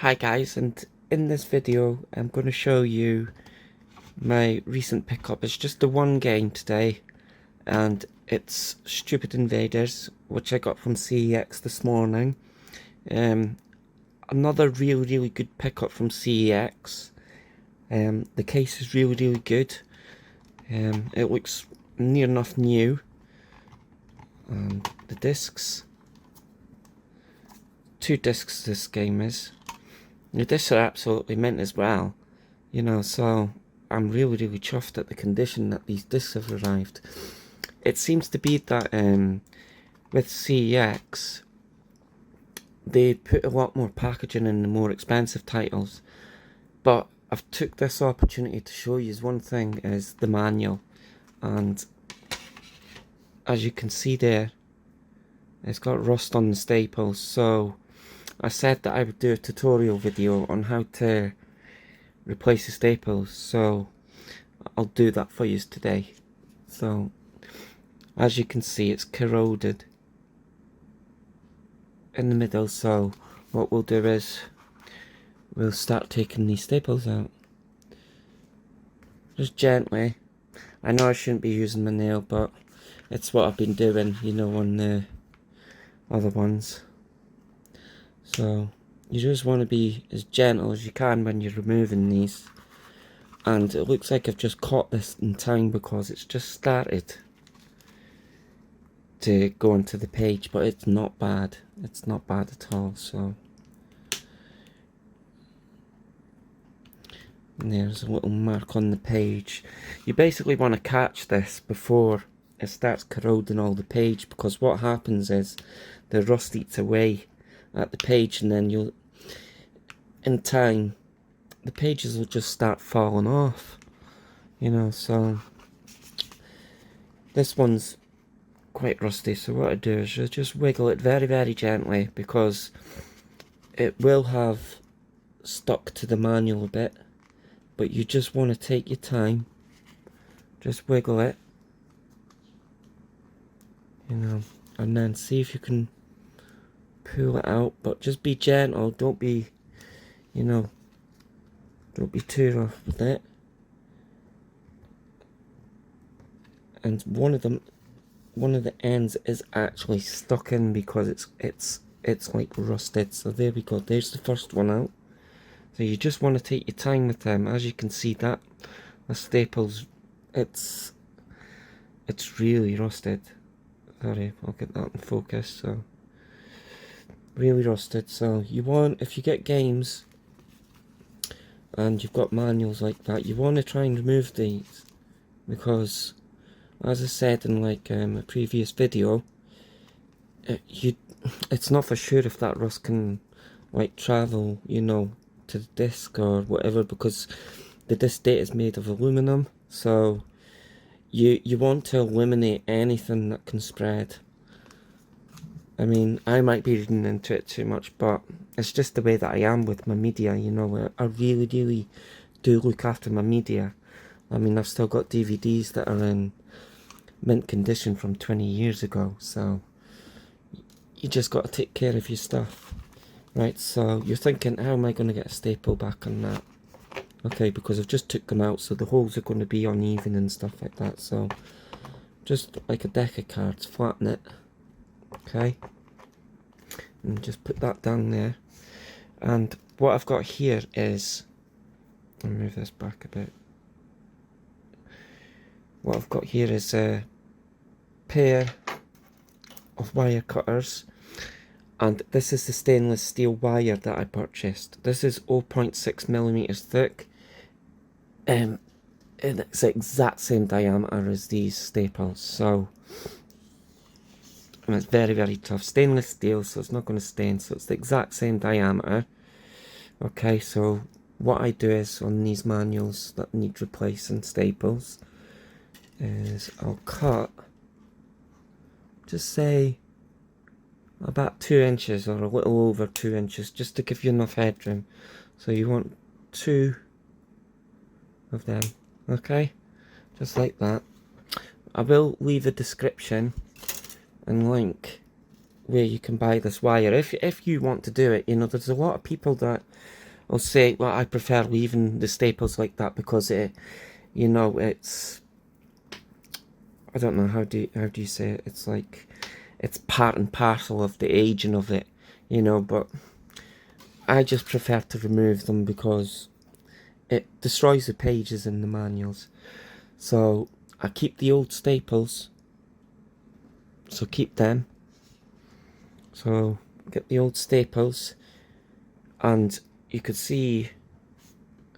Hi guys, and in this video I'm going to show you my recent pickup. It's just the one game today, and it's Stupid Invaders, which I got from CEX this morning. Another really good pickup from CEX. The case is really good. It looks near enough new. And the discs. 2 discs this game is. The discs are absolutely mint as well, you know, so I'm really chuffed at the condition that these discs have arrived. It seems to be that with CEX, they put a lot more packaging in the more expensive titles, but I've took this opportunity to show you one thing is the manual, and as you can see there, it's got rust on the staples, so I said that I would do a tutorial video on how to replace the staples, so I'll do that for you today. So as you can see, it's corroded in the middle, so what we'll do is we'll start taking these staples out just gently. I know I shouldn't be using my nail, but it's what I've been doing, you know, on the other ones. So you just want to be as gentle as you can when you're removing these. And it looks like I've just caught this in time because it's just started to go into the page, but it's not bad. It's not bad at all. So and there's a little mark on the page. You basically want to catch this before it starts corroding all the page, because what happens is the rust eats away at the page, and then you'll, in time, the pages will just start falling off, you know. So this one's quite rusty, so what I do is I just wiggle it very gently, because it will have stuck to the manual a bit, but you just want to take your time, just wiggle it, you know, and then see if you can pull it out, but just be gentle, don't be, you know, don't be too rough with it. And one of the ends is actually stuck in because it's like rusted. So there we go, there's the first one out. So you just want to take your time with them. As you can see, that the staples, it's really rusted. Sorry, I'll get that in focus. So really rusted. So you want, if you get games and you've got manuals like that, you want to try and remove these, because as I said in like a previous video, it's not for sure if that rust can like travel, you know, to the disc or whatever, because the disc date is made of aluminum, so you want to eliminate anything that can spread. I mean, I might be reading into it too much, but it's just the way that I am with my media, you know. I really do look after my media. I mean, I've still got DVDs that are in mint condition from 20 years ago, so you just got to take care of your stuff. Right, so you're thinking, how am I going to get a staple back on that? Okay, because I've just took them out, so the holes are going to be uneven and stuff like that. So just like a deck of cards, flatten it. Okay, and just put that down there. And what I've got here is, I'll move this back a bit. What I've got here is a pair of wire cutters, and this is the stainless steel wire that I purchased. This is 0.6mm thick, and it's the exact same diameter as these staples, so, and it's very tough. Stainless steel, so it's not going to stain, so it's the exact same diameter. Okay, so what I do is, on these manuals that need replacing staples, is I'll cut, just say about 2 inches or a little over 2 inches, just to give you enough headroom. So you want 2 of them, okay, just like that. I will leave a description and link where you can buy this wire. If you want to do it, you know, there's a lot of people that will say, well, I prefer leaving the staples like that because you know, it's, I don't know, how do you say it? It's like, it's part and parcel of the aging of it, you know, but I just prefer to remove them because it destroys the pages in the manuals. So I keep the old staples, so keep them. So get the old staples, and you could see,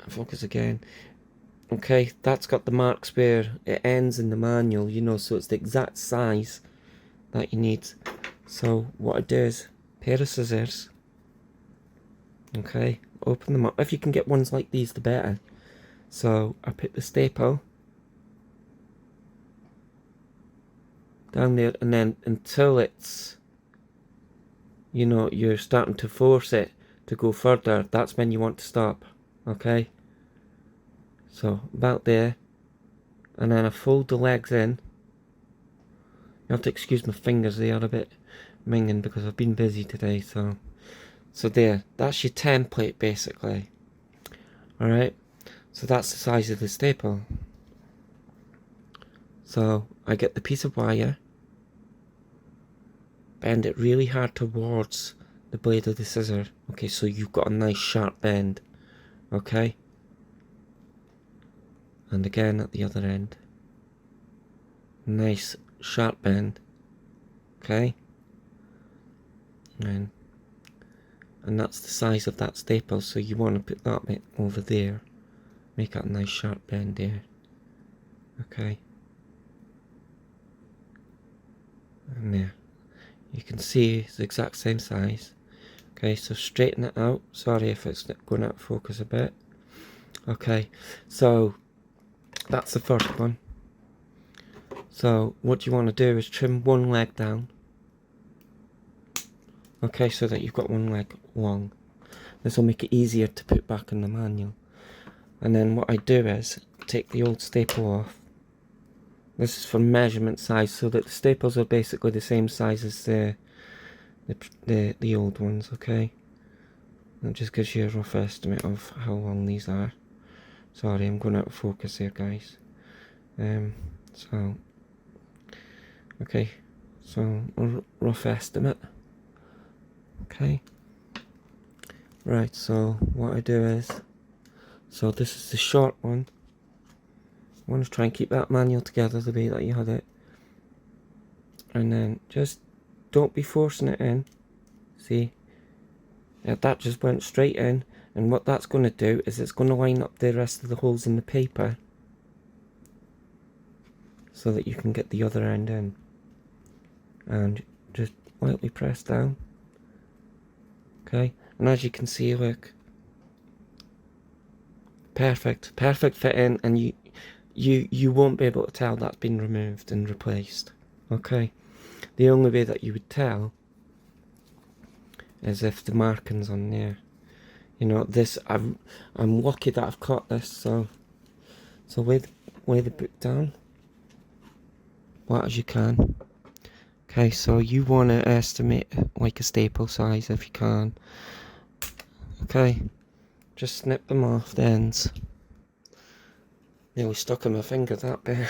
focus again, okay, that's got the marks where it ends in the manual, you know, so it's the exact size that you need. So what I do is, pair of scissors, okay, open them up. If you can get ones like these, the better. So I put the staple down there, and then until it's, you know, you're starting to force it to go further, that's when you want to stop, okay? So about there, and then I fold the legs in. You have to excuse my fingers, they are a bit minging because I've been busy today. So there, that's your template basically. Alright, so that's the size of the staple. So I get the piece of wire, bend it really hard towards the blade of the scissor. Okay, so you've got a nice sharp bend. Okay, and again at the other end, nice sharp bend. Okay, and that's the size of that staple, so you want to put that bit over there, make it a nice sharp bend there. Okay, and there, you can see it's the exact same size. Okay, so straighten it out. Sorry if it's going out of focus a bit. Okay, so that's the first one. So what you want to do is trim one leg down. Okay, so that you've got one leg long. This will make it easier to put back in the manual. And then what I do is take the old staple off. This is for measurement size, so that the staples are basically the same size as the old ones. Okay, that just gives you a rough estimate of how long these are. Sorry, I'm going out of focus here, guys. So okay, so a rough estimate. Okay, right, so what I do is, so this is the short one. I want to try and keep that manual together the way that you had it, and then just don't be forcing it in. See, yeah, that just went straight in, and what that's going to do is it's going to line up the rest of the holes in the paper so that you can get the other end in, and just lightly press down. Okay, and as you can see, look, perfect fit in, and you won't be able to tell that's been removed and replaced. Okay, the only way that you would tell is if the marking's on there. You know, this, I'm lucky that I've caught this. So lay the book down flat as you can. Okay, so you want to estimate like a staple size if you can. Okay, just snip them off the ends. Nearly stuck in my finger, that bit.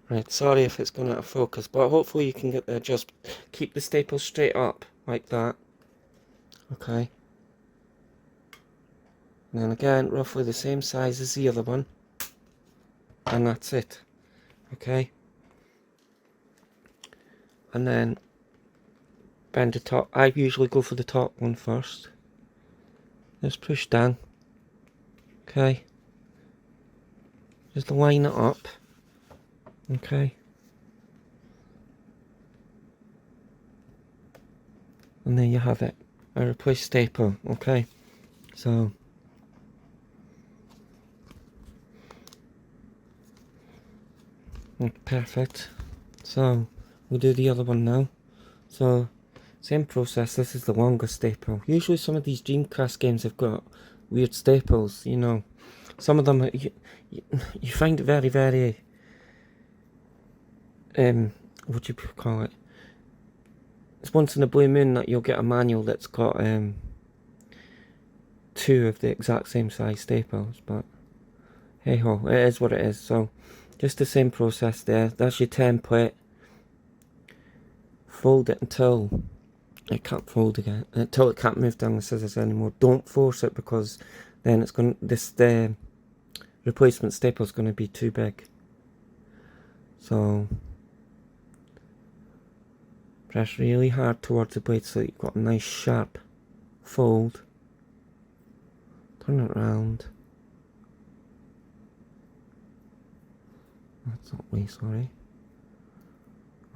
Right, sorry if it's gone out of focus, but hopefully you can get there. Just keep the staple straight up like that. Okay, and then again, roughly the same size as the other one, and that's it. Okay, and then bend the top. I usually go for the top one first. Just push down. Okay, just line it up. Okay, and there you have it, a replaced staple. Okay, so perfect. So we'll do the other one now. So same process. This is the longest staple. Usually some of these Dreamcast games have got weird staples, you know. Some of them you find it very, what do you call it, it's once in a blue moon that you'll get a manual that's got 2 of the exact same size staples, but hey ho, it is what it is. So just the same process there. That's your template. Fold it until it can't fold again, until it can't move down the scissors anymore. Don't force it, because then it's going the replacement staple is going to be too big. So press really hard towards the blade so that you've got a nice sharp fold. Turn it around. That's not way, sorry.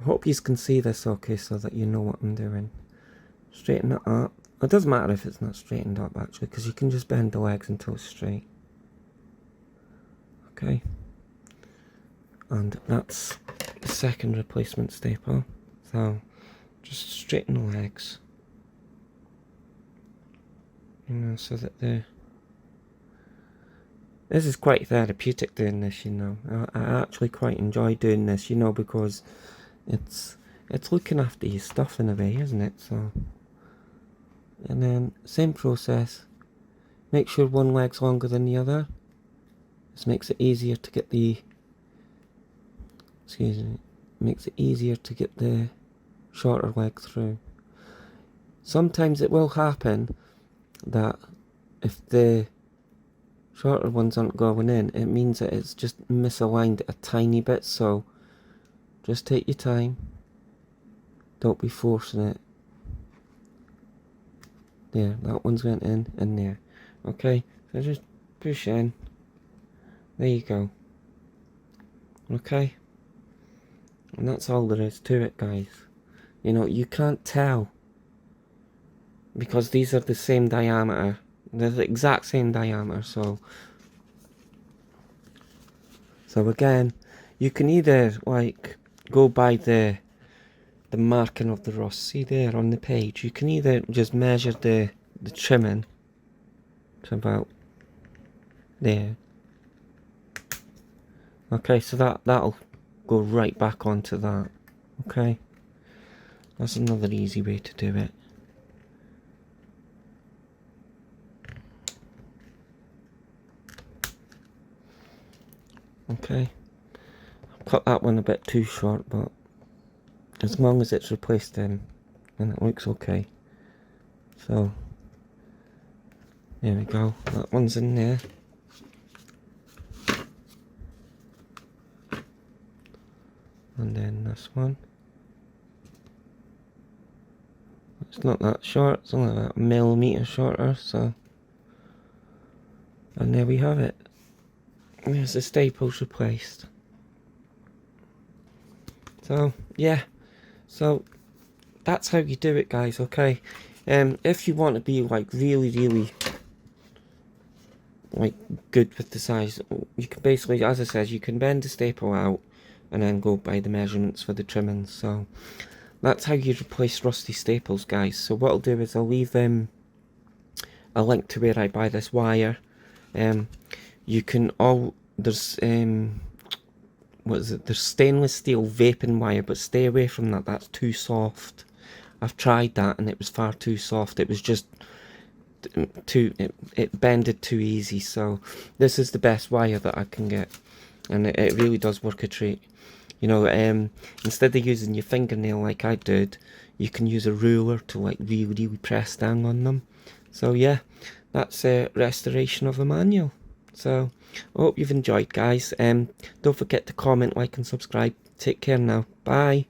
I hope you can see this okay, so that you know what I'm doing. Straighten it up. It doesn't matter if it's not straightened up actually, because you can just bend the legs until it's straight. Okay. And that's the second replacement staple. So just straighten the legs. You know, so that this is quite therapeutic doing this, you know. I actually quite enjoy doing this, you know, because it's looking after your stuff in a way, isn't it? So, and then same process. Make sure one leg's longer than the other. This makes it easier to get the shorter leg through. Sometimes it will happen that if the shorter ones aren't going in, it means that it's just misaligned a tiny bit, so just take your time. Don't be forcing it. There, that one's went in, and there. Okay, so just push in. There you go. Okay? And that's all there is to it, guys. You know, you can't tell, because these are the same diameter. They're the exact same diameter, so again, you can either like go by the marking of the rust. See there on the page, you can either just measure the trimming to about there. Okay, so that'll go right back onto that. Okay, that's another easy way to do it. Okay, I've cut that one a bit too short, but as long as it's replaced in, then it looks okay. So there we go, that one's in there. And then this one. It's not that short, it's only about a millimetre shorter, so. And there we have it. There's the staples replaced. So, yeah. So, that's how you do it, guys, okay? If you want to be, like, really, like, good with the size, you can basically, as I said, you can bend the staple out and then go by the measurements for the trimmings. So, that's how you replace rusty staples, guys. So, what I'll do is I'll leave a link to where I buy this wire. You can there's what is it? There's stainless steel vaping wire, but stay away from that. That's too soft. I've tried that and it was far too soft. It was just it bended too easy. So this is the best wire that I can get, and it really does work a treat. You know, instead of using your fingernail like I did, you can use a ruler to like really press down on them. So yeah, that's a restoration of a manual. So I hope you've enjoyed, guys. Don't forget to comment, like and subscribe. Take care now. Bye.